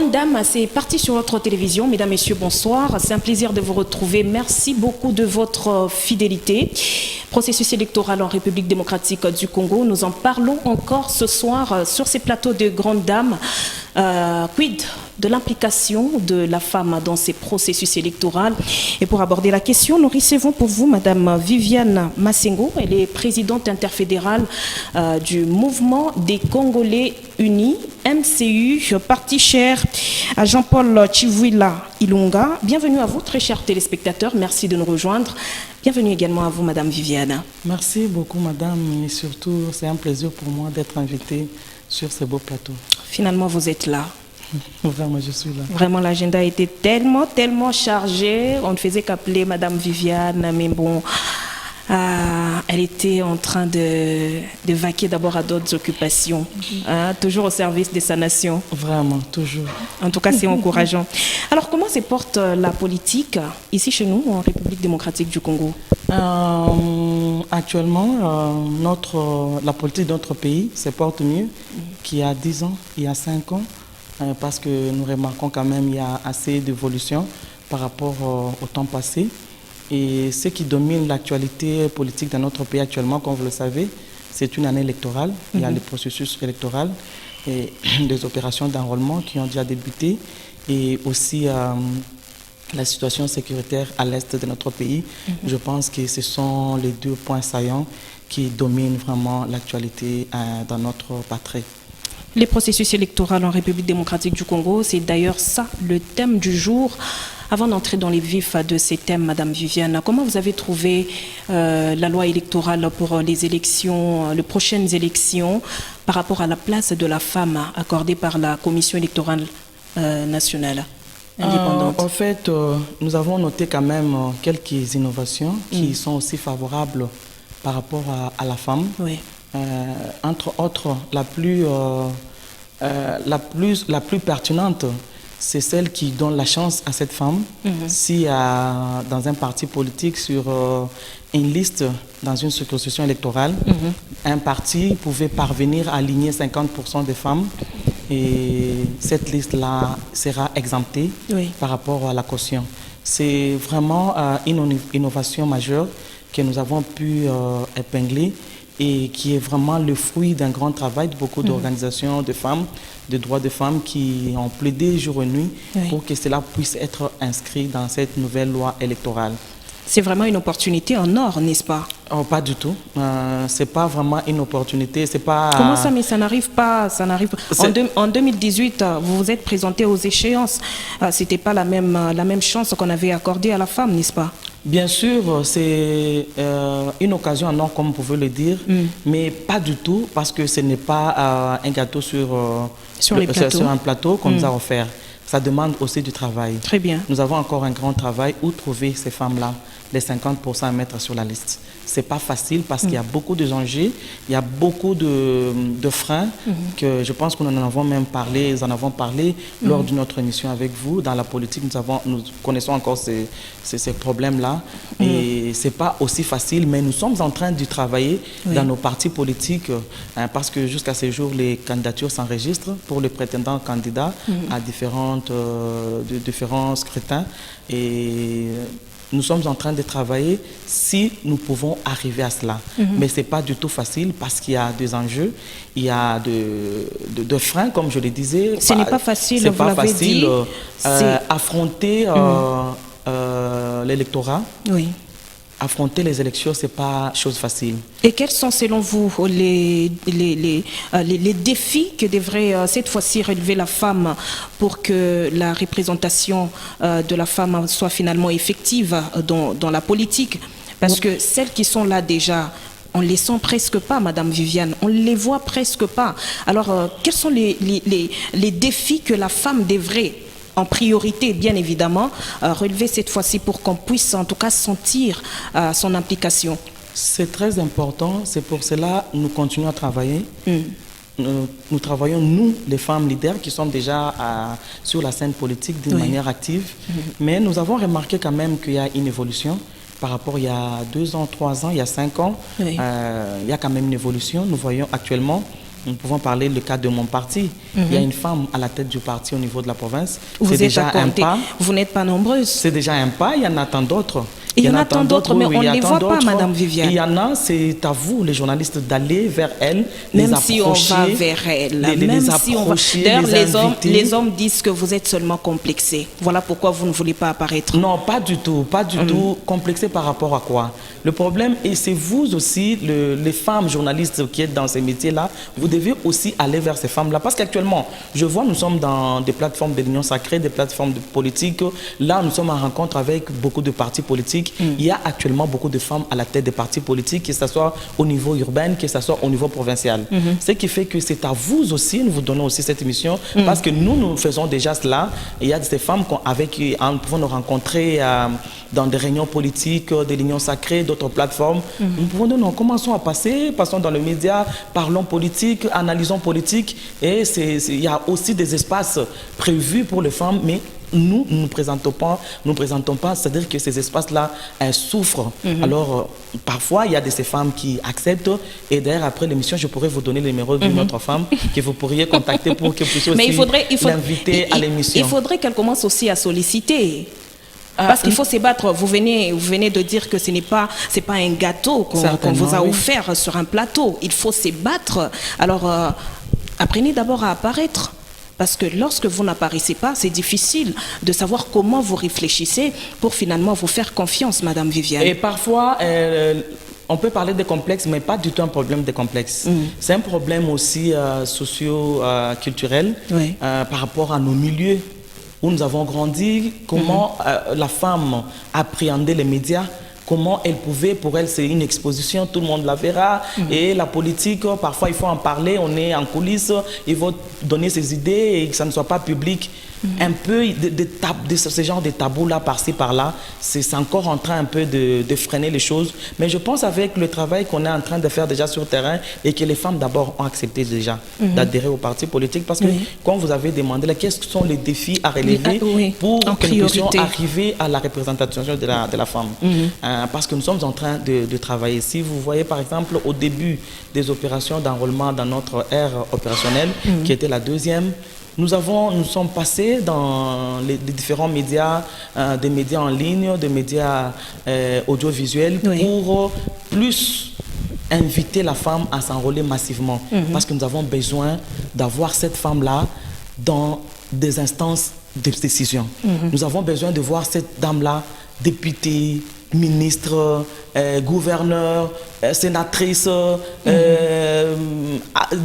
Grande Dame, c'est parti sur votre télévision. Mesdames, Messieurs, bonsoir. C'est un plaisir de vous retrouver. Merci beaucoup de votre fidélité. Processus électoral en République démocratique du Congo. Nous en parlons encore ce soir sur ces plateaux de Grande Dame. Quid de l'implication de la femme dans ces processus électoraux. Et pour aborder la question, nous recevons pour vous Madame Viviane Massengo. Elle est présidente interfédérale du Mouvement des Congolais Unis, MCU, parti cher à Jean-Paul Chivuila Ilunga. Bienvenue à vous, très chers téléspectateurs. Merci de nous rejoindre. Bienvenue également à vous, Madame Viviane. Merci beaucoup, Madame. Et surtout, c'est un plaisir pour moi d'être invitée sur ce beau plateau. Finalement, vous êtes là. Vraiment, je suis là. Vraiment, l'agenda était tellement chargé. On ne faisait qu'appeler Madame Viviane, mais bon, elle était en train de vaquer d'abord à d'autres occupations, toujours au service de sa nation. Vraiment, toujours. En tout cas, c'est encourageant. Alors, comment se porte la politique ici chez nous, en République démocratique du Congo? Actuellement, la politique de notre pays se porte mieux qu'il y a 10 ans, il y a 5 ans. Parce que nous remarquons quand même qu'il y a assez d'évolution par rapport au temps passé. Et ce qui domine l'actualité politique dans notre pays actuellement, comme vous le savez, c'est une année électorale. Il y a les processus électoraux et des opérations d'enrôlement qui ont déjà débuté. Et aussi la situation sécuritaire à l'est de notre pays. Je pense que ce sont les deux points saillants qui dominent vraiment l'actualité dans notre patrie. Les processus électoraux en République démocratique du Congo, c'est d'ailleurs ça le thème du jour. Avant d'entrer dans les vifs de ces thèmes, Madame Viviane, comment vous avez trouvé la loi électorale pour les élections, les prochaines élections, par rapport à la place de la femme accordée par la Commission électorale nationale indépendante? En fait, nous avons noté quand même quelques innovations qui sont aussi favorables par rapport à la femme. Oui. Entre autres, la plus pertinente, c'est celle qui donne la chance à cette femme. Si dans un parti politique, sur une liste, dans une circonscription électorale, un parti pouvait parvenir à aligner 50% des femmes, et cette liste-là sera exemptée par rapport à la caution. C'est vraiment une innovation majeure que nous avons pu épingler, et qui est vraiment le fruit d'un grand travail de beaucoup d'organisations de femmes, de droits de femmes qui ont plaidé jour et nuit pour que cela puisse être inscrit dans cette nouvelle loi électorale. C'est vraiment une opportunité en or, n'est-ce pas? Oh, pas du tout. C'est pas vraiment une opportunité. C'est pas. Comment ça? Mais ça n'arrive pas. Ça n'arrive. En 2018, vous vous êtes présenté aux échéances. C'était pas la même chance qu'on avait accordée à la femme, n'est-ce pas? Bien sûr, c'est une occasion en or, comme vous pouvez le dire, mais pas du tout, parce que ce n'est pas un gâteau sur un plateau qu'on nous a offert. Ça demande aussi du travail. Très bien. Nous avons encore un grand travail. Où trouver ces femmes-là, les 50% à mettre sur la liste? Ce n'est pas facile parce qu'il y a beaucoup de enjeux, il y a beaucoup de freins que je pense que nous en avons même parlé, lors de notre émission avec vous. Dans la politique, nous connaissons encore ces problèmes-là. Et ce n'est pas aussi facile, mais nous sommes en train de travailler dans nos partis politiques parce que jusqu'à ce jour, les candidatures s'enregistrent pour les prétendants candidats à différents scrutins. Et nous sommes en train de travailler si nous pouvons arriver à cela. Mais ce n'est pas du tout facile parce qu'il y a des enjeux, il y a de freins, comme je le disais. Ce n'est pas facile, vous l'avez dit. Affronter l'électorat. Oui. Affronter les élections, ce n'est pas chose facile. Et quels sont, selon vous, les défis que devrait cette fois-ci relever la femme pour que la représentation de la femme soit finalement effective dans la politique? Parce que celles qui sont là déjà, on ne les sent presque pas, Madame Viviane, on ne les voit presque pas. Alors, quels sont les défis que la femme devrait, en priorité, bien évidemment, relever cette fois-ci pour qu'on puisse en tout cas sentir son implication? C'est très important, c'est pour cela que nous continuons à travailler. Nous travaillons, nous, les femmes leaders, qui sommes déjà sur la scène politique d'une manière active. Mais nous avons remarqué quand même qu'il y a une évolution par rapport il y a 2 ans, 3 ans, il y a 5 ans. Il y a quand même une évolution. Nous voyons actuellement nous pouvons parler le cas de mon parti. Il y a une femme à la tête du parti au niveau de la province. Vous êtes à compter. Vous n'êtes pas nombreuses. C'est déjà un pas, il y en a tant d'autres. Il y en a tant d'autres, mais on ne les voit pas, Madame Viviane. Il y en a, c'est à vous, les journalistes, d'aller vers elles, même si on va vers elles, même si on va... D'ailleurs, les hommes disent que vous êtes seulement complexés. Voilà pourquoi vous ne voulez pas apparaître. Non, pas du tout, pas du tout. Complexé par rapport à quoi? Le problème, et c'est vous aussi, les femmes journalistes qui êtes dans ces métiers-là, vous devez aussi aller vers ces femmes-là. Parce qu'actuellement, je vois, nous sommes dans des plateformes de l'Union sacrée, des plateformes politiques. Là, nous sommes en rencontre avec beaucoup de partis politiques. Il y a actuellement beaucoup de femmes à la tête des partis politiques, que ce soit au niveau urbain, que ce soit au niveau provincial. Ce qui fait que c'est à vous aussi, nous vous donnons aussi cette émission, parce que nous faisons déjà cela. Il y a ces femmes avec, nous pouvons nous rencontrer dans des réunions politiques de l'Union sacrée, d'autres plateformes. Nous pouvons dire, non, commençons à passer, passons dans le média, parlons politique, analysons politique. Et il y a aussi des espaces prévus pour les femmes, mais nous ne présentons pas, c'est-à-dire que ces espaces-là souffrent. Alors, parfois, il y a de ces femmes qui acceptent, et d'ailleurs, après l'émission, je pourrais vous donner le numéro d'une autre femme que vous pourriez contacter pour que vous puissiez aussi l'inviter à l'émission. Il faudrait qu'elle commence aussi à solliciter. Parce qu'il faut se battre. Vous venez de dire que ce n'est pas un gâteau qu'on vous a offert sur un plateau. Il faut se battre. Alors, apprenez d'abord à apparaître. Parce que lorsque vous n'apparaissez pas, c'est difficile de savoir comment vous réfléchissez pour finalement vous faire confiance, Madame Viviane. Et parfois, on peut parler de complexe, mais pas du tout un problème de complexe. C'est un problème aussi socio-culturel par rapport à nos milieux où nous avons grandi, comment la femme appréhendait les médias. Comment elle pouvait, pour elle, c'est une exposition, tout le monde la verra. Et la politique, parfois, il faut en parler, on est en coulisses, il faut donner ses idées et que ça ne soit pas public. Un peu de ce genre de tabous-là, par-ci, par-là, c'est encore en train un peu de freiner les choses. Mais je pense avec le travail qu'on est en train de faire déjà sur le terrain et que les femmes d'abord ont accepté déjà d'adhérer au parti politique. Parce que, comme vous avez demandé, là, quels sont les défis à relever pour que nous puissions arriver à la représentation de la femme. Parce que nous sommes en train de travailler. Si vous voyez, par exemple, au début des opérations d'enrôlement dans notre ère opérationnelle, qui était la deuxième, nous sommes passés dans les différents médias, des médias en ligne, des médias audiovisuels, pour plus inviter la femme à s'enrôler massivement. Parce que nous avons besoin d'avoir cette femme-là dans des instances de décision. Nous avons besoin de voir cette dame-là députée, ministre, gouverneur, sénatrice,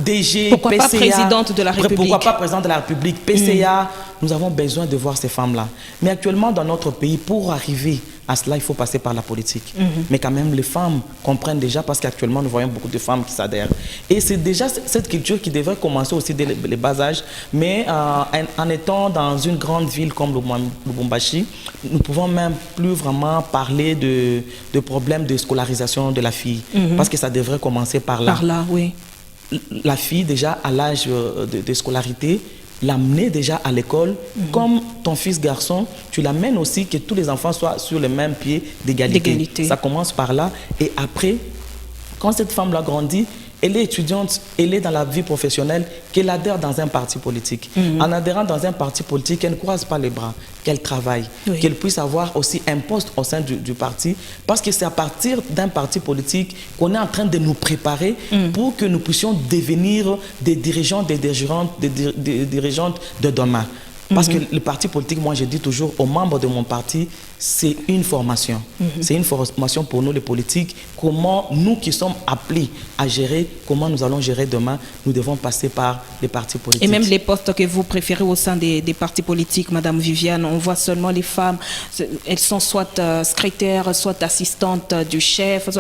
DG, pourquoi PCA. Pas présidente de la République. Pourquoi pas présidente de la République, PCA. Nous avons besoin de voir ces femmes-là. Mais actuellement, dans notre pays, pour arriver à cela, il faut passer par la politique. Mais quand même, les femmes comprennent déjà, parce qu'actuellement, nous voyons beaucoup de femmes qui s'adhèrent. Et c'est déjà cette culture qui devrait commencer aussi dès les bas âges. Mais en étant dans une grande ville comme Lubumbashi, nous ne pouvons même plus vraiment parler de problèmes de scolarisation de la fille. Parce que ça devrait commencer par là. Par là, oui. La fille, déjà, à l'âge de scolarité, l'amener déjà à l'école, comme ton fils garçon, tu l'amènes aussi, que tous les enfants soient sur le même pied d'égalité. Ça commence par là. Et après, quand cette femme-là grandit, elle est étudiante, elle est dans la vie professionnelle, qu'elle adhère dans un parti politique. En adhérant dans un parti politique, elle ne croise pas les bras, qu'elle travaille, qu'elle puisse avoir aussi un poste au sein du parti, parce que c'est à partir d'un parti politique qu'on est en train de nous préparer pour que nous puissions devenir des dirigeants, des dirigeantes de demain. Parce que le parti politique, moi je dis toujours aux membres de mon parti, c'est une formation. C'est une formation pour nous les politiques. Comment nous qui sommes appelés à gérer, comment nous allons gérer demain, nous devons passer par les partis politiques. Et même les postes que vous préférez au sein des partis politiques, Madame Viviane, on voit seulement les femmes, elles sont soit secrétaires, soit assistantes du chef.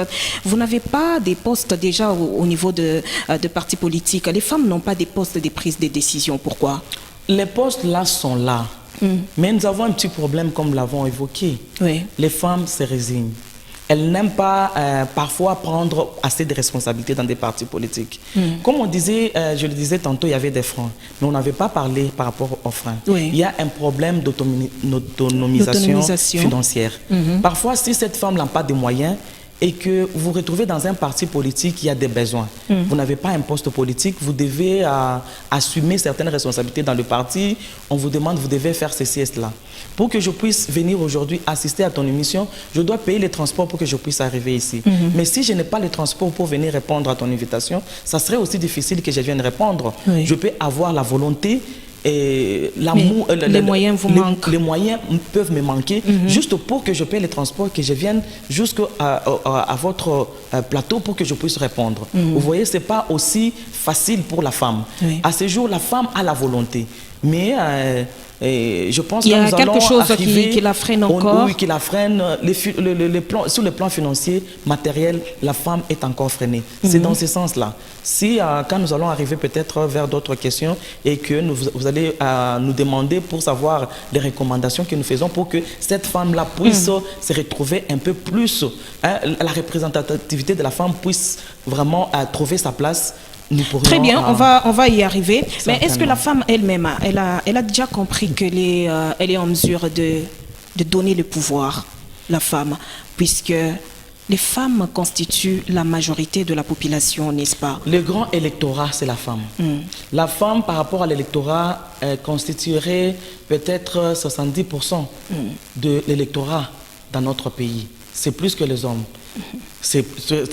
Vous n'avez pas des postes déjà au niveau de partis politiques. Les femmes n'ont pas des postes de prise de décision. Pourquoi ? Les postes là sont là, mais nous avons un petit problème comme nous l'avons évoqué. Les femmes se résignent. Elles n'aiment pas parfois prendre assez de responsabilités dans des partis politiques. Comme on disait, je le disais tantôt, il y avait des freins, mais on n'avait pas parlé par rapport aux freins. Il y a un problème d'autonomisation financière. Parfois, si cette femme n'a pas de moyens, et que vous vous retrouvez dans un parti politique, il y a des besoins. Vous n'avez pas un poste politique, vous devez assumer certaines responsabilités dans le parti. On vous demande, vous devez faire ceci et cela. Pour que je puisse venir aujourd'hui assister à ton émission, je dois payer les transports pour que je puisse arriver ici. Mais si je n'ai pas les transports pour venir répondre à ton invitation, ça serait aussi difficile que je vienne répondre. Oui. Je peux avoir la volonté et l'amour, les moyens vous manquent. Les moyens peuvent me manquer juste pour que je paye les transports, que je vienne jusqu'à votre plateau pour que je puisse répondre. Vous voyez, c'est pas aussi facile pour la femme. Oui. À ce jour, la femme a la volonté, mais et je pense il y que a nous quelque allons chose arriver qui la freine encore. Oui, qui la freine. Sur le plan financier, matériel, la femme est encore freinée. C'est dans ce sens-là. Si, quand nous allons arriver peut-être vers d'autres questions et que vous allez nous demander pour savoir les recommandations que nous faisons pour que cette femme-là puisse se retrouver un peu plus, la représentativité de la femme puisse vraiment trouver sa place. Très bien, on va y arriver. Mais est-ce que la Certainement. femme elle-même, elle a déjà compris qu'elle est en mesure de donner le pouvoir, la femme, puisque les femmes constituent la majorité de la population, n'est-ce pas? Le grand électorat, c'est la femme. La femme, par rapport à l'électorat, constituerait peut-être 70% de l'électorat dans notre pays. C'est plus que les hommes. C'est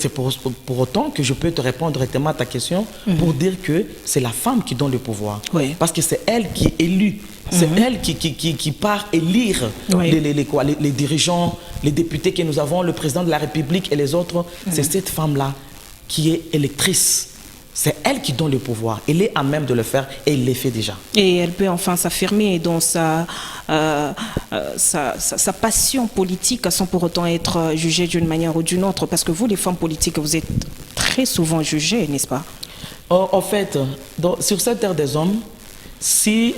pour autant que je peux te répondre directement à ta question pour dire que c'est la femme qui donne le pouvoir. Oui. Parce que c'est elle qui est élue. C'est elle qui part élire Oui. les dirigeants, les députés que nous avons, le président de la République et les autres. C'est cette femme-là qui est électrice. C'est elle qui donne le pouvoir. Elle est à même de le faire et elle le fait déjà. Et elle peut enfin s'affirmer dans sa passion politique sans pour autant être jugée d'une manière ou d'une autre. Parce que vous, les femmes politiques, vous êtes très souvent jugées, n'est-ce pas? En fait, sur cette terre des hommes, si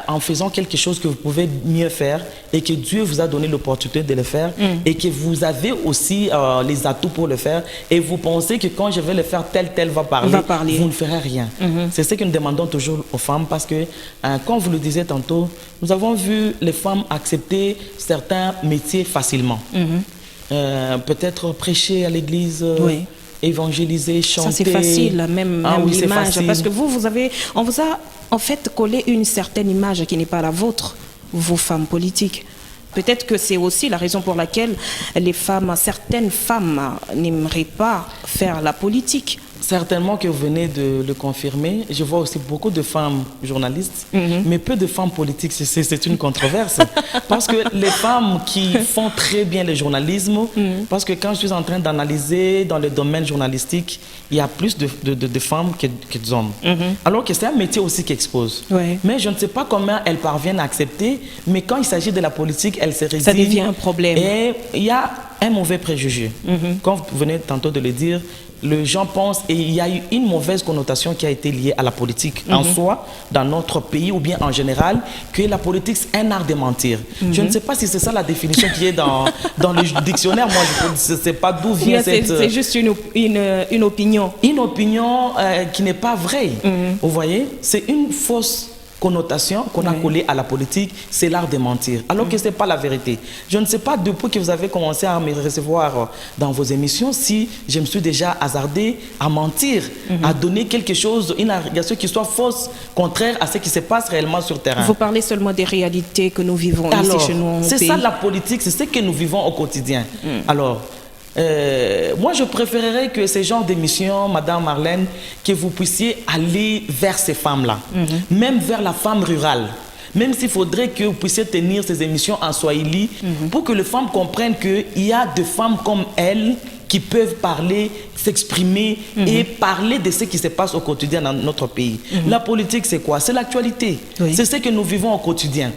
en faisant quelque chose que vous pouvez mieux faire et que Dieu vous a donné l'opportunité de le faire et que vous avez aussi les atouts pour le faire et vous pensez que quand je vais le faire, tel va parler. Vous ne ferez rien. C'est ce que nous demandons toujours aux femmes parce que, comme vous le disiez tantôt, nous avons vu les femmes accepter certains métiers facilement. Peut-être prêcher à l'église. Oui. Évangéliser, chanter. Ça c'est facile, même oui, c'est l'image, facile. parce que on vous a en fait collé une certaine image qui n'est pas la vôtre, vos femmes politiques. Peut-être que c'est aussi la raison pour laquelle certaines femmes n'aimeraient pas faire la politique. Certainement que vous venez de le confirmer. Je vois aussi beaucoup de femmes journalistes, mais peu de femmes politiques. C'est une controverse. Parce que les femmes qui font très bien le journalisme, parce que quand je suis en train d'analyser dans le domaine journalistique, il y a plus de femmes que d'hommes. Alors que c'est un métier aussi qui expose. Ouais. Mais je ne sais pas comment elles parviennent à accepter, mais quand il s'agit de la politique, elles se résignent. Ça devient un problème. Et il y a un mauvais préjugé. Comme vous venez tantôt de le dire, les gens pensent, et il y a eu une mauvaise connotation qui a été liée à la politique en soi, dans notre pays ou bien en général, que la politique c'est un art de mentir. Je ne sais pas si c'est ça la définition qui est dans le dictionnaire. Moi, je ne sais pas d'où vient cette... C'est juste une opinion. Une opinion qui n'est pas vraie. Vous voyez, c'est une fausse connotation qu'on a collée à la politique, c'est l'art de mentir, alors que ce n'est pas la vérité. Je ne sais pas depuis que vous avez commencé à me recevoir dans vos émissions si je me suis déjà hasardé à mentir, à donner quelque chose, une argumentation qui soit fausse, contraire à ce qui se passe réellement sur le terrain. Vous parlez seulement des réalités que nous vivons Alors, ici chez nous. c'est ça la politique, c'est ce que nous vivons au quotidien. Alors, moi, je préférerais que ces genres d'émissions, Madame Marlène, que vous puissiez aller vers ces femmes-là, même vers la femme rurale. Même s'il faudrait que vous puissiez tenir ces émissions en Swahili pour que les femmes comprennent qu'il y a des femmes comme elles qui peuvent parler, s'exprimer et parler de ce qui se passe au quotidien dans notre pays. La politique, c'est quoi? C'est l'actualité. Oui. C'est ce que nous vivons au quotidien.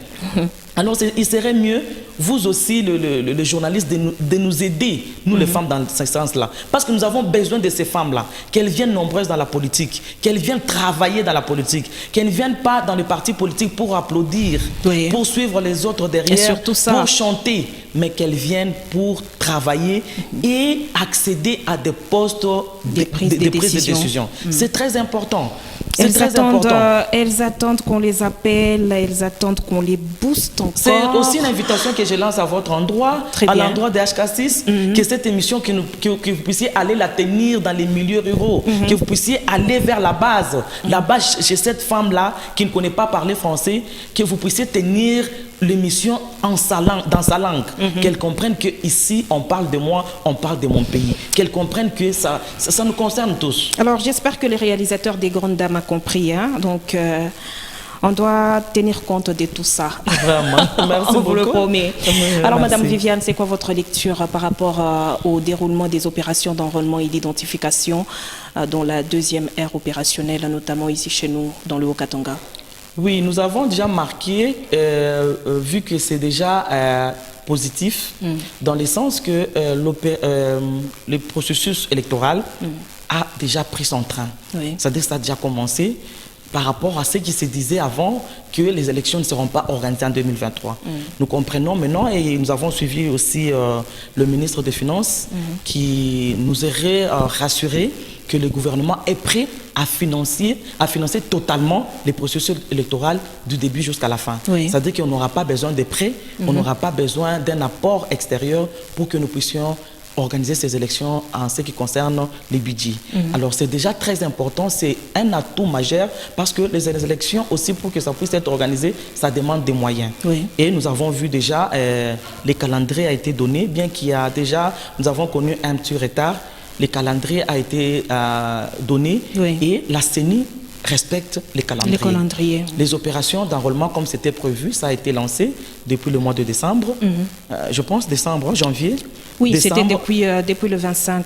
Alors, il serait mieux, vous aussi, le journaliste, de nous aider, nous les femmes, dans ce sens-là. Parce que nous avons besoin de ces femmes-là, qu'elles viennent nombreuses dans la politique, qu'elles viennent travailler dans la politique, qu'elles ne viennent pas dans les partis politiques pour applaudir, Oui. pour suivre les autres derrière, Et surtout ça. pour chanter, mais qu'elles viennent pour travailler et accéder à des postes Des prises de de décision. C'est très important. C'est très important. Elles attendent qu'on les appelle, elles attendent qu'on les booste encore. C'est aussi une invitation que je lance à votre endroit, à l'endroit des HK6, que cette émission, que vous puissiez aller la tenir dans les milieux ruraux, que vous puissiez aller vers la base, là-bas, chez cette femme-là qui ne connaît pas parler français, que vous puissiez tenir l'émission dans sa langue, qu'elle comprenne qu'ici, on parle de moi, on parle de mon pays, qu'elle comprenne que ça nous concerne tous. Alors, j'espère que les réalisateurs des Grandes Dames ont compris, hein? Donc, on doit tenir compte de tout ça. Vraiment, merci beaucoup. On vous le promet. Alors, merci. Madame Viviane, c'est quoi votre lecture par rapport au déroulement des opérations d'enrôlement et d'identification dans la deuxième ère opérationnelle, notamment ici chez nous, dans le Haut-Katanga? Oui, nous avons déjà marqué, vu que c'est déjà positif, dans le sens que le processus électoral a déjà pris son train. Oui. C'est-à-dire que ça a déjà commencé par rapport à ce qui se disait avant que les élections ne seront pas organisées en 2023. Nous comprenons maintenant et nous avons suivi aussi le ministre des Finances qui nous aurait rassuré que le gouvernement est prêt à financer totalement les processus électoraux du début jusqu'à la fin. Oui. C'est-à-dire qu'on n'aura pas besoin de prêts, on n'aura pas besoin d'un apport extérieur pour que nous puissions organiser ces élections en ce qui concerne les budgets. Alors c'est déjà très important, c'est un atout majeur parce que les élections aussi, pour que ça puisse être organisé, ça demande des moyens. Oui. Et nous avons vu déjà, les calendriers a été donné, bien qu'il y a déjà, nous avons connu un petit retard, le calendrier a été donné et la CENI respecte les calendriers. Les opérations d'enrôlement, comme c'était prévu, ça a été lancé depuis le mois de décembre. Je pense décembre, janvier. Oui, c'était depuis le 25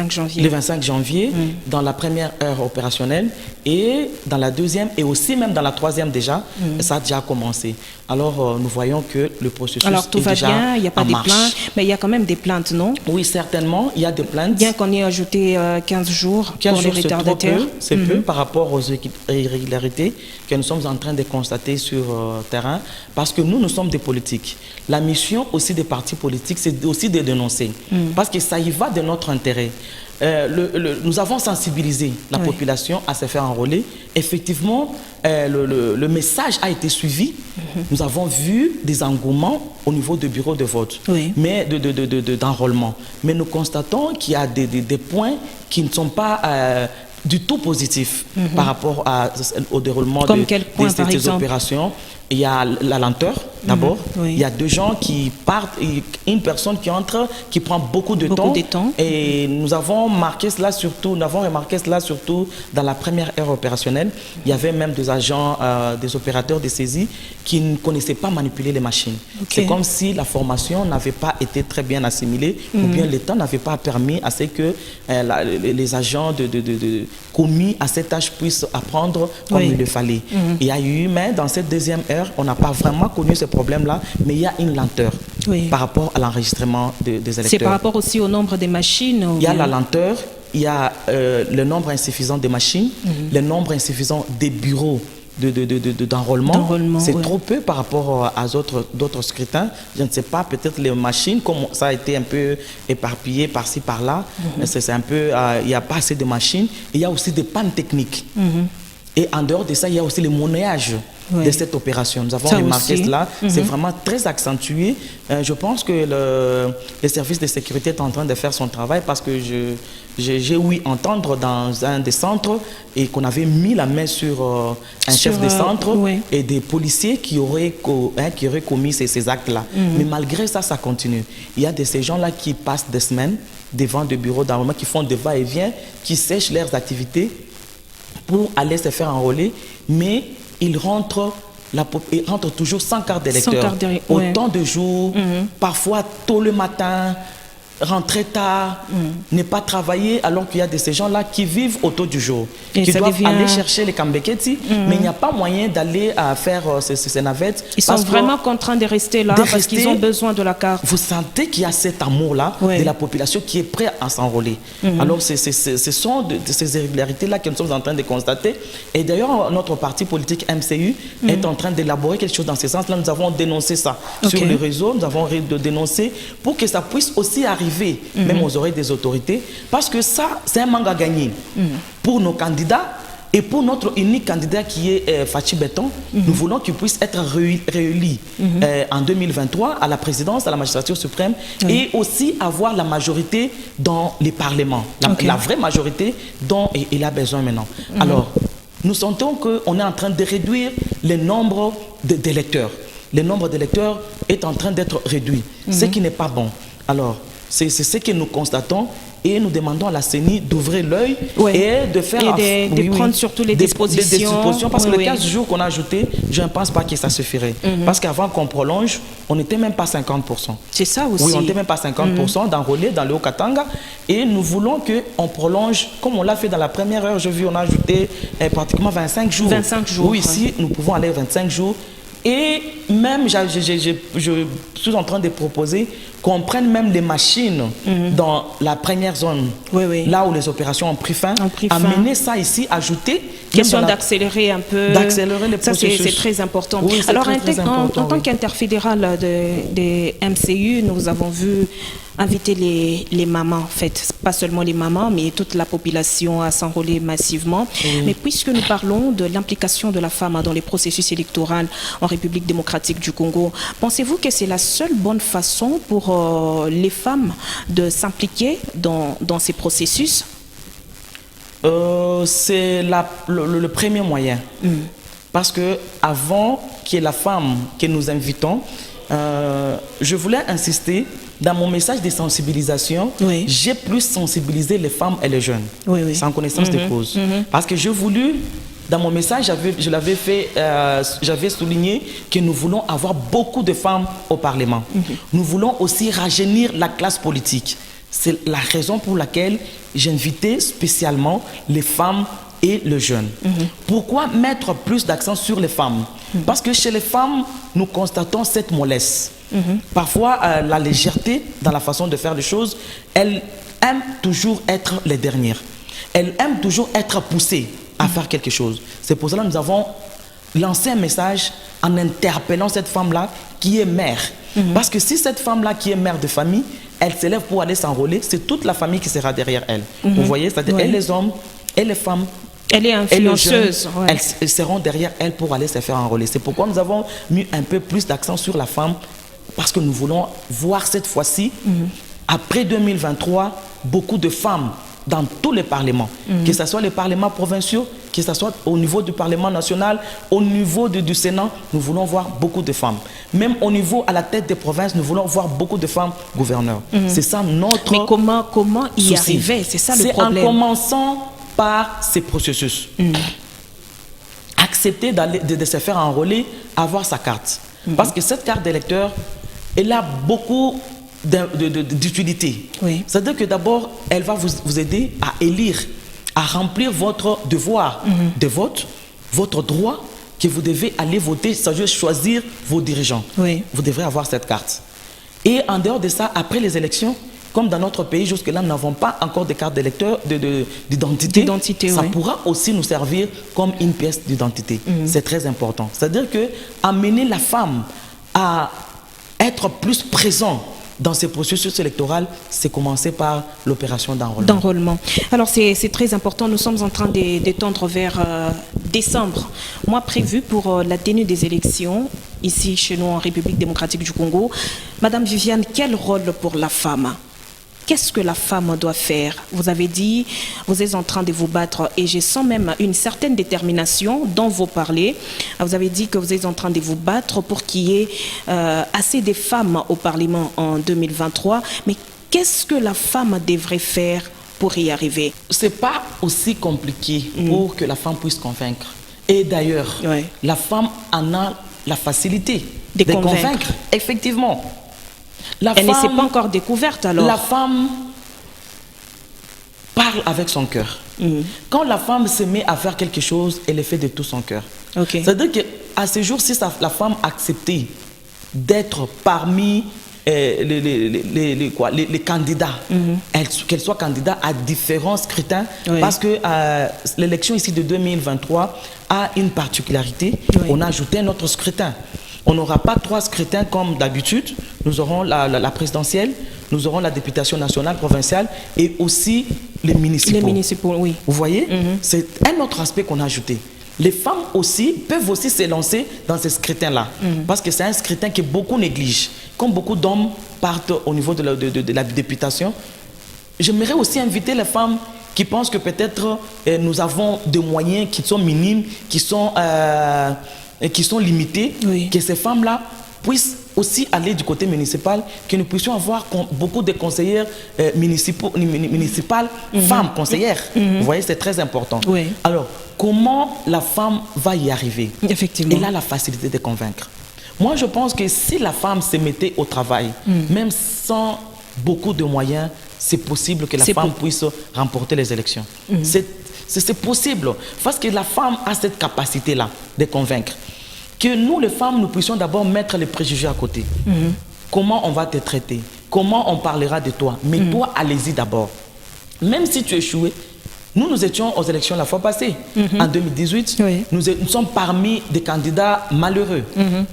janvier. Le 25 janvier, dans la première heure opérationnelle et dans la deuxième et aussi même dans la troisième déjà, ça a déjà commencé. Alors nous voyons que le processus est déjà en marche. Alors tout va bien, il n'y a pas de plaintes, mais il y a quand même des plaintes, non? Oui, certainement, il y a des plaintes. Bien qu'on ait ajouté 15 jours pour les retardataires. C'est peu par rapport aux irrégularités que nous sommes en train de constater sur terrain, parce que nous sommes des politiques. La mission aussi des partis politiques, c'est aussi de dénoncer, parce que ça y va de notre intérêt. Nous avons sensibilisé la population à se faire enrôler. Effectivement, le message a été suivi. Nous avons vu des engouements au niveau du bureau de vote, mais d'enrôlement. Mais nous constatons qu'il y a des points qui ne sont pas du tout positifs par rapport au déroulement de ces opérations. Il y a la lenteur, d'abord. Il y a deux gens qui partent, une personne qui entre, qui prend beaucoup de temps. Et nous avons remarqué cela surtout dans la première heure opérationnelle. Il y avait même des agents, des opérateurs de saisie qui ne connaissaient pas manipuler les machines. C'est comme si la formation n'avait pas été très bien assimilée ou bien le temps n'avait pas permis à ce que les agents commis à cette tâche puissent apprendre comme il le fallait. Il y a eu, mais dans cette deuxième heure, on n'a pas vraiment connu ce problème-là, mais il y a une lenteur par rapport à l'enregistrement des électeurs. C'est par rapport aussi au nombre de machines? Il y a la lenteur, il y a le nombre insuffisant de machines, le nombre insuffisant des bureaux d'enrôlement. C'est trop peu par rapport à d'autres scrutins. Je ne sais pas, peut-être les machines, comme ça a été un peu éparpillé par-ci, par-là, c'est un peu, il n'y a pas assez de machines. Il y a aussi des pannes techniques. Et en dehors de ça, il y a aussi le monnayage de cette opération. Nous avons remarqué cela. C'est vraiment très accentué. Je pense que le service de sécurité est en train de faire son travail parce que j'ai ouï entendre dans un des centres et qu'on avait mis la main sur un chef de centre et des policiers qui auraient commis ces actes-là. Mais malgré ça, ça continue. Il y a de ces gens-là qui passent des semaines devant des bureaux d'enrôlement, qui font des va-et-vient, qui sèchent leurs activités pour aller se faire enrôler, mais ils rentrent toujours sans carte d'électeur. Autant de jours, parfois tôt le matin, rentrer tard, ne pas travailler, alors qu'il y a de ces gens-là qui vivent autour du jour, qui doivent aller chercher les Kambeketi, mais il n'y a pas moyen d'aller faire ces navettes. Ils sont vraiment contraints de rester là parce qu'ils ont besoin de la carte. Vous sentez qu'il y a cet amour-là de la population qui est prête à s'enrôler. Alors, ce sont de ces irrégularités-là que nous sommes en train de constater. Et d'ailleurs, notre parti politique MCU est en train d'élaborer quelque chose dans ce sens-là. Nous avons dénoncé ça sur les réseaux, nous avons dénoncé pour que ça puisse aussi arriver même aux oreilles des autorités, parce que ça, c'est un manque à gagner pour nos candidats, Et pour notre unique candidat qui est Fachi Béton, nous voulons qu'il puisse être réélu en 2023 à la présidence, à la magistrature suprême, et aussi avoir la majorité dans les parlements, la vraie majorité dont il a besoin maintenant. Alors, nous sentons qu'on est en train de réduire le nombre d'électeurs. Le nombre d'électeurs est en train d'être réduit, ce qui n'est pas bon. Alors, c'est ce que nous constatons et nous demandons à la CENI d'ouvrir l'œil et de faire... Et de prendre surtout les dispositions. Parce que les 15 jours qu'on a ajoutés, je ne pense pas que ça suffirait. Parce qu'avant qu'on prolonge, on n'était même pas 50%. C'est ça aussi. Oui, on n'était même pas 50% d'enrôlés dans le Haut-Katanga. Et nous voulons qu'on prolonge, comme on l'a fait dans la première heure, j'ai vu, on a ajouté pratiquement 25 jours. 25 jours. Oui, ici, nous pouvons aller 25 jours. Et même, je suis en train de proposer qu'on prenne même les machines dans la première zone, là où les opérations ont pris fin, amener ça ici, ajouter... Question d'accélérer un peu. D'accélérer les processus. C'est très important. Oui, alors, très important, en tant qu'interfédéral des MCU, nous avons vu inviter les mamans, en fait, pas seulement les mamans, mais toute la population à s'enrôler massivement. Mais puisque nous parlons de l'implication de la femme dans les processus électoraux en République démocratique du Congo, pensez-vous que c'est la seule bonne façon pour les femmes de s'impliquer dans ces processus? C'est le premier moyen. Parce que avant qu'il y ait la femme que nous invitons, je voulais insister dans mon message de sensibilisation. J'ai plus sensibilisé les femmes et les jeunes, sans connaissance de cause. Parce que j'ai voulu, dans mon message, j'avais souligné que nous voulons avoir beaucoup de femmes au Parlement. Nous voulons aussi rajeunir la classe politique. C'est la raison pour laquelle j'invitais spécialement les femmes et les jeunes. Pourquoi mettre plus d'accent sur les femmes? Parce que chez les femmes, nous constatons cette mollesse. Parfois, la légèreté dans la façon de faire les choses, elles aiment toujours être les dernières. Elles aiment toujours être poussées à faire quelque chose. C'est pour cela que nous avons lancé un message en interpellant cette femme-là qui est mère. Parce que si cette femme-là qui est mère de famille, elle s'élève pour aller s'enrôler, c'est toute la famille qui sera derrière elle. Vous voyez, c'est-à-dire et les hommes et les femmes. Elle est influenceuse. Elles seront derrière elle pour aller se faire enrôler. C'est pourquoi nous avons mis un peu plus d'accent sur la femme, parce que nous voulons voir cette fois-ci, après 2023, beaucoup de femmes dans tous les parlements, que ce soit les parlements provinciaux, que ce soit au niveau du Parlement national, au niveau du Sénat, nous voulons voir beaucoup de femmes. Même au niveau à la tête des provinces, nous voulons voir beaucoup de femmes gouverneurs. C'est ça notre Mais comment y arriver? C'est ça le problème. C'est en commençant par ces processus. Accepter de se faire enrôler, avoir sa carte. Parce que cette carte d'électeur, elle a beaucoup d'utilité. C'est-à-dire que d'abord, elle va vous aider à élire, à remplir votre devoir de vote, votre droit que vous devez aller voter, c'est-à-dire choisir vos dirigeants. Vous devrez avoir cette carte. Et en dehors de ça, après les élections, comme dans notre pays, jusque-là, nous n'avons pas encore de carte d'électeur, d'identité. Ça pourra aussi nous servir comme une pièce d'identité. C'est très important. C'est-à-dire que amener la femme à être plus présente dans ces processus électoraux, c'est commencer par l'opération d'enrôlement. Alors, c'est très important. Nous sommes en train d'étendre vers décembre, mois prévu pour la tenue des élections, ici chez nous en République démocratique du Congo. Madame Viviane, quel rôle pour la femme? Qu'est-ce que la femme doit faire? Vous avez dit, vous êtes en train de vous battre et je sens même une certaine détermination dont vous parlez. Vous avez dit que vous êtes en train de vous battre pour qu'il y ait assez de femmes au Parlement en 2023. Mais qu'est-ce que la femme devrait faire pour y arriver? Ce n'est pas aussi compliqué pour que la femme puisse convaincre. Et d'ailleurs, la femme en a la facilité de convaincre. Effectivement. Elle ne s'est pas encore découverte alors. La femme parle avec son cœur. Quand la femme se met à faire quelque chose, elle le fait de tout son cœur. C'est-à-dire qu'à ce jour, si la femme acceptait d'être parmi les candidats, qu'elle soit candidat à différents scrutins, parce que l'élection ici de 2023 a une particularité. On a ajouté notre scrutin. On n'aura pas 3 scrutins comme d'habitude. Nous aurons la présidentielle, nous aurons la députation nationale, provinciale et aussi les municipaux. Les municipaux, oui. Vous voyez, c'est un autre aspect qu'on a ajouté. Les femmes aussi peuvent aussi s'élancer dans ces scrutins-là. Parce que c'est un scrutin que beaucoup négligent. Comme beaucoup d'hommes partent au niveau de la députation, j'aimerais aussi inviter les femmes qui pensent que peut-être nous avons des moyens qui sont minimes, qui sont limités, oui. Que ces femmes-là puissent aussi aller du côté municipal, que nous puissions avoir beaucoup de conseillères municipales, femmes conseillères. Vous voyez, c'est très important. Oui. Alors, comment la femme va y arriver? Effectivement. Elle a la facilité de convaincre. Moi, je pense que si la femme se mettait au travail, même sans beaucoup de moyens, c'est possible que la femme puisse remporter les élections. C'est possible, parce que la femme a cette capacité-là de convaincre. Que nous, les femmes, nous puissions d'abord mettre les préjugés à côté. Comment on va te traiter? Comment on parlera de toi? Mais toi, allez-y d'abord. Même si tu échoues, nous étions aux élections la fois passée. En 2018, oui. nous sommes parmi des candidats malheureux.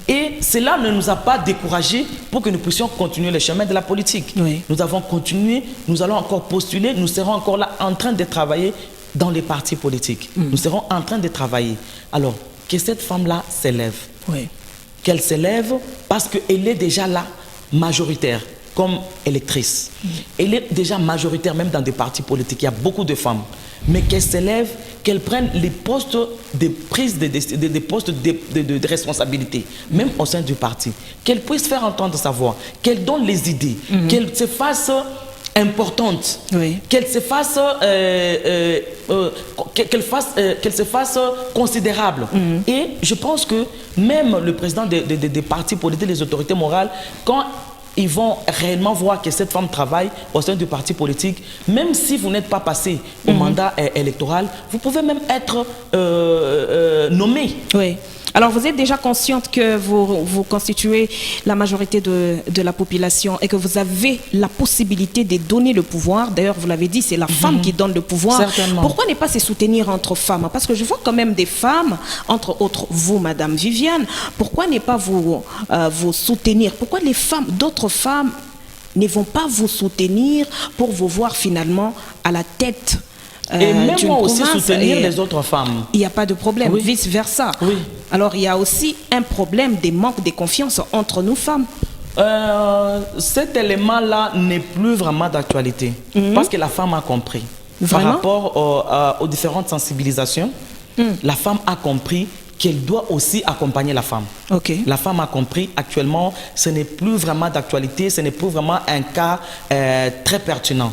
Et cela ne nous a pas découragés pour que nous puissions continuer le chemin de la politique. Oui. Nous avons continué, nous allons encore postuler, nous serons encore là en train de travailler dans les partis politiques. Nous serons en train de travailler. Alors, que cette femme-là s'élève. Oui. Qu'elle s'élève parce qu'elle est déjà là, majoritaire, comme électrice. Elle est déjà majoritaire même dans des partis politiques. Il y a beaucoup de femmes. Mais qu'elle s'élève, qu'elle prenne les postes de prise des postes de responsabilité, même au sein du parti. Qu'elle puisse faire entendre sa voix, qu'elle donne les idées, qu'elle se fasse importante, oui. Qu'elle se fasse considérable. Et je pense que même le président des partis politiques, les autorités morales, quand ils vont réellement voir que cette femme travaille au sein du parti politique, même si vous n'êtes pas passé au mandat électoral, vous pouvez même être nommé. Oui. Alors, vous êtes déjà consciente que vous constituez la majorité de la population et que vous avez la possibilité de donner le pouvoir. D'ailleurs, vous l'avez dit, c'est la femme qui donne le pouvoir. Certainement. Pourquoi ne pas se soutenir entre femmes? Parce que je vois quand même des femmes, entre autres vous, Madame Viviane, pourquoi ne pas vous soutenir? Pourquoi les femmes, d'autres femmes ne vont pas vous soutenir pour vous voir finalement à la tête et même moi aussi province, soutenir les autres femmes. Il n'y a pas de problème, oui. Vice-versa. Oui. Alors, il y a aussi un problème de manque de confiance entre nous femmes. Cet élément-là n'est plus vraiment d'actualité. Parce que la femme a compris. Vraiment? Par rapport aux différentes sensibilisations, la femme a compris qu'elle doit aussi accompagner la femme. Okay. La femme a compris, actuellement, ce n'est plus vraiment d'actualité, ce n'est plus vraiment un cas très pertinent.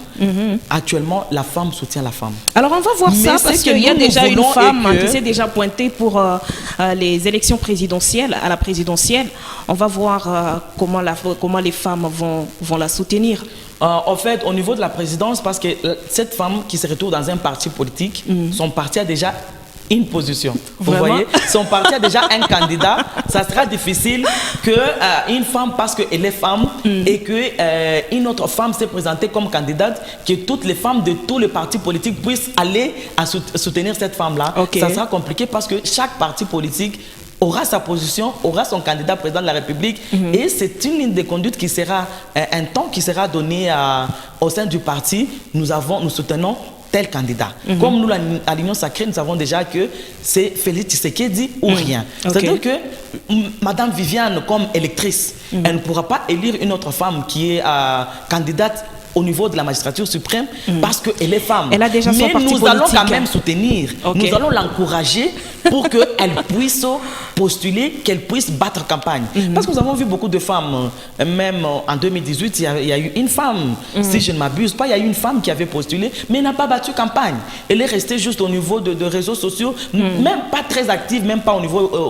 Actuellement, la femme soutient la femme. Alors, on va voir mais ça parce qu'il y a déjà une femme qui s'est déjà pointée pour les élections présidentielles, à la présidentielle. On va voir comment les femmes vont la soutenir. En fait, au niveau de la présidence, parce que cette femme qui se retrouve dans un parti politique, son parti a déjà une position. Vous voyez, son parti a déjà un candidat. Ça sera difficile qu'une femme, parce qu'elle est femme, et qu'une autre femme s'est présentée comme candidate, que toutes les femmes de tous les partis politiques puissent aller à soutenir cette femme-là. Okay. Ça sera compliqué parce que chaque parti politique aura sa position, aura son candidat président de la République, et c'est une ligne de conduite qui sera, un temps qui sera donné au sein du parti. Nous soutenons tel candidat. Comme nous, à l'Union Sacrée, nous savons déjà que c'est Félix Tshisekedi ou rien. C'est-à-dire que Madame Viviane, comme électrice, elle ne pourra pas élire une autre femme qui est candidate au niveau de la magistrature suprême parce qu'elle est femme. Elle a déjà son parti politique. Mais nous allons quand même soutenir. Nous allons l'encourager pour qu'elle puisse postuler, qu'elle puisse battre campagne. Parce que nous avons vu beaucoup de femmes, même en 2018, il y a eu une femme, si je ne m'abuse pas, il y a eu une femme qui avait postulé, mais elle n'a pas battu campagne. Elle est restée juste au niveau de réseaux sociaux, même pas très active, même pas au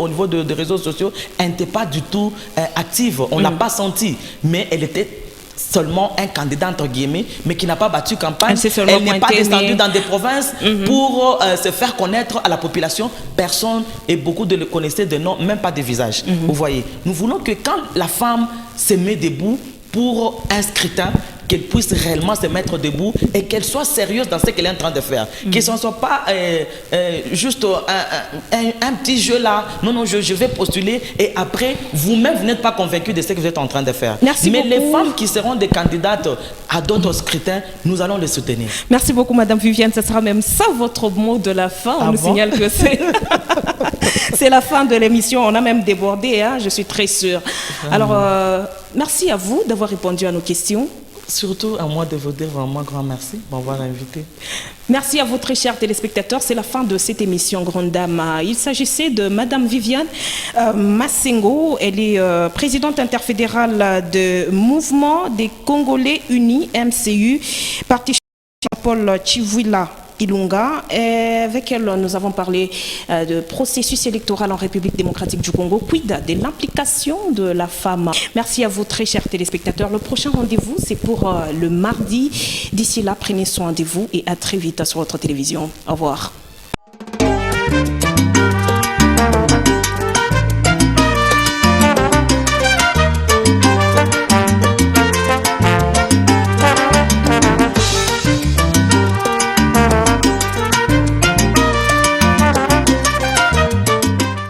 niveau de réseaux sociaux. Elle n'était pas du tout active, on ne l'a pas senti, mais elle était seulement un candidat entre guillemets, mais qui n'a pas battu campagne. Elle n'est pas descendue dans des provinces pour se faire connaître à la population. Personne, et beaucoup de le connaissaient de nom, même pas de visage. Vous voyez, nous voulons que quand la femme se met debout pour un scrutin, qu'elle puisse réellement se mettre debout et qu'elle soit sérieuse dans ce qu'elle est en train de faire. Que ce ne soit pas juste un petit jeu là. Non, non, je vais postuler et après, vous-même, vous n'êtes pas convaincu de ce que vous êtes en train de faire. Merci Mais beaucoup. les femmes qui seront des candidates à d'autres scrutins, nous allons les soutenir. Merci beaucoup, Madame Viviane. Ce sera même ça votre mot de la fin. On nous signale que c'est la fin de l'émission. On a même débordé, hein, je suis très sûre. Alors, merci à vous d'avoir répondu à nos questions. Surtout à moi de vous dire vraiment grand merci pour m'avoir invité. Merci à vous, très chers téléspectateurs. C'est la fin de cette émission Grande Dame. Il s'agissait de Madame Viviane Massengo. Elle est présidente interfédérale de Mouvement des Congolais Unis, MCU, parti Paul Chivwila Ilunga. Et avec elle, nous avons parlé de processus électoral en République démocratique du Congo, quid de l'implication de la femme. Merci à vous, très chers téléspectateurs. Le prochain rendez-vous, c'est pour le mardi. D'ici là, prenez soin de vous et à très vite sur votre télévision. Au revoir.